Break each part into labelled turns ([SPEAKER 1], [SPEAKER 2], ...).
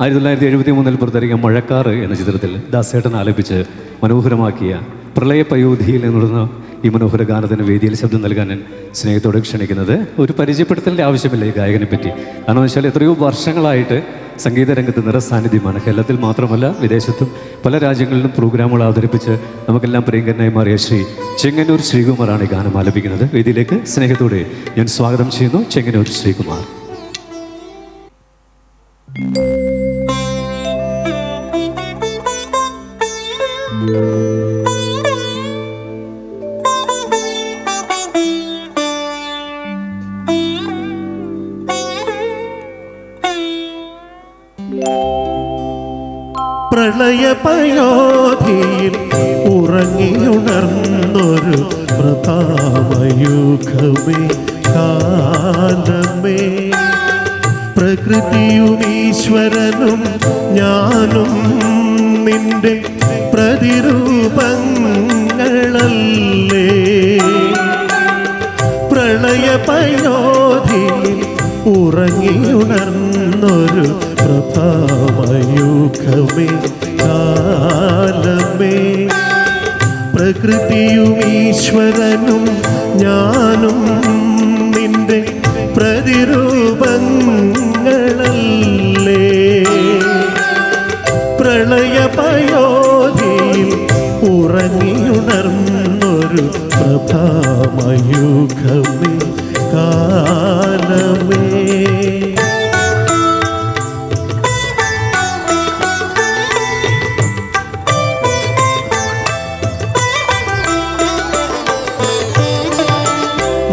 [SPEAKER 1] 1973 പുറത്തിറങ്ങിയ മഴക്കാറ് എന്ന ചിത്രത്തിൽ ദാസേട്ടൻ ആലപിച്ച് മനോഹരമാക്കിയ പ്രളയപയോധിയിൽ നിന്നുള്ള ഈ മനോഹര ഗാനത്തിന് വേദിയിൽ ശബ്ദം നൽകാൻ ഞാൻ സ്നേഹത്തോടെ ക്ഷണിക്കുന്നത്. ഒരു പരിചയപ്പെടുത്തലിൻ്റെ ആവശ്യമില്ല ഈ ഗായകനെ പറ്റി. കാരണം വെച്ചാൽ എത്രയോ വർഷങ്ങളായിട്ട് സംഗീത രംഗത്ത് നിറസാന്നിധ്യമാണ്. കേരളത്തിൽ മാത്രമല്ല വിദേശത്തും പല രാജ്യങ്ങളിലും പ്രോഗ്രാമുകൾ അവതരിപ്പിച്ച് നമുക്കെല്ലാം പ്രിയങ്കരനായി മാറിയ ശ്രീ ചെങ്ങന്നൂർ ശ്രീകുമാറാണ് ഈ ഗാനം ആലപിക്കുന്നത്. വേദിയിലേക്ക് സ്നേഹത്തോടെ ഞാൻ സ്വാഗതം ചെയ്യുന്നു ചെങ്ങന്നൂർ ശ്രീകുമാർ.
[SPEAKER 2] പ്രളയപയോധിയിൽ ഉറങ്ങിയുണർന്നൊരു പ്രതാപയുഗമേ കാലമേ, പ്രകൃതിയും ഈശ്വരനും ഞാനും നിന്റെ പ്രതിരൂപങ്ങളല്ലേ. പ്രളയപയോധിയിൽ ഉറങ്ങിയുണർന്നൊരു പ്രഭാമയുഗമേ കാലമേ, പ്രകൃതിയും ഈശ്വരനും ഞാനും നിന്റെ പ്രതിരൂപങ്ങളല്ലേ. പ്രളയപയോധിയിൽ ഉറങ്ങിയുണർന്നൊരു പ്രഭാമയുഗമേ കാലമേ.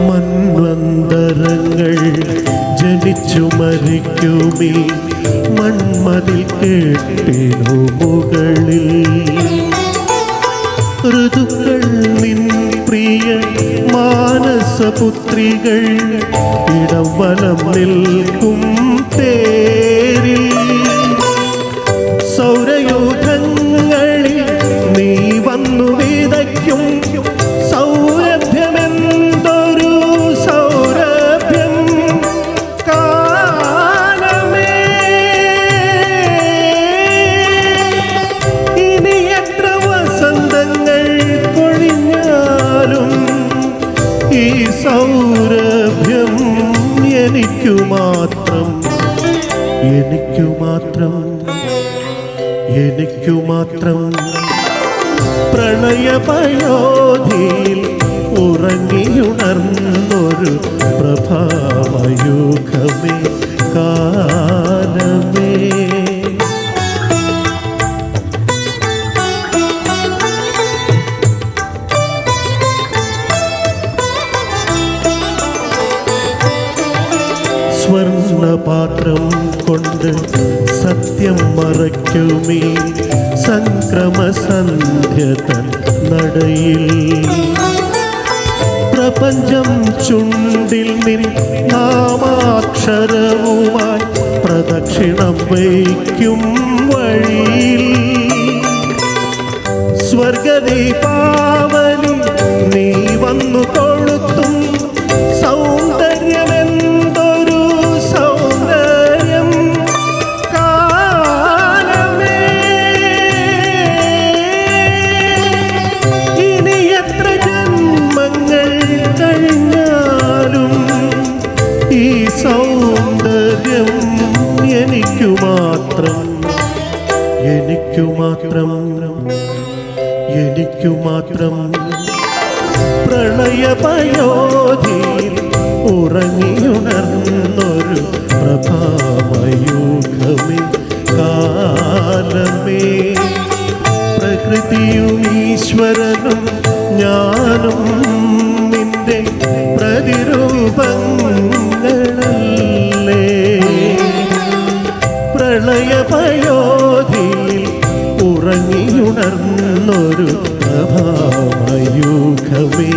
[SPEAKER 2] മന്വന്തരങ്ങൾ ജനിച്ചു മരിക്കുമീ മൺമതിൽ കേട്ടിനു മുകളിൽ, ഋതുക്കൾ നിൻ പ്രിയ മാനസപുത്രികൾ ഇടം വലം നിൽക്കും തേരിൽ. സൗരയൂഥങ്ങളിൽ നീ വന്നു വിതയ്ക്കും സൗരഭ്യമെന്തൊരു സൗരഭ്യം കാലമേ. ഇനി എത്ര വസന്തങ്ങൾ കൊഴിഞ്ഞാലും ഈ സൗരഭ്യം എനിക്കു മാത്രം, എനിക്കു മാത്രം, എനിക്കു മാത്രം. പ്രളയപയോധിയിൽ ഉറങ്ങിയുണർന്നൊരു പ്രഭാമയുഗമേ കാലമേ. സ്വർണപാത്രം കൊണ്ട് സത്യം മറയ്ക്കുമീ സംക്രമസന്ധ്യ തൻ നടയിൽ, പ്രപഞ്ചം ചുണ്ടിൽ നിൻ നാമാക്ഷരവുമായി പ്രദക്ഷിണം വയ്ക്കും വഴിയിൽ. സ്വർഗദീപാവലി നീ വന്നു കൊളുത്തും സൗന്ദര്യമെന്തൊരു സൗന്ദര്യം കാലമേ. ഇനി എത്ര ജന്മങ്ങൾ കഴിഞ്ഞാലും ഈ സൗന്ദര്യം എനിക്കു മാത്രം, എനിക്കു മാത്രം, എനിക്കു മാത്രം. പ്രളയപയോധിയിൽ ഉറങ്ങിയുണർന്നൊരു പ്രഭാമയുഗമേ കാലമേ, പ്രകൃതിയും ഈശ്വരനും ഞാനും നിന്റെ പ്രതിരൂപങ്ങളല്ലേ. പ്രളയപയോധിയിൽ ഉറങ്ങിയുണർന്നൊരു പ്രഭാമയുഗമേ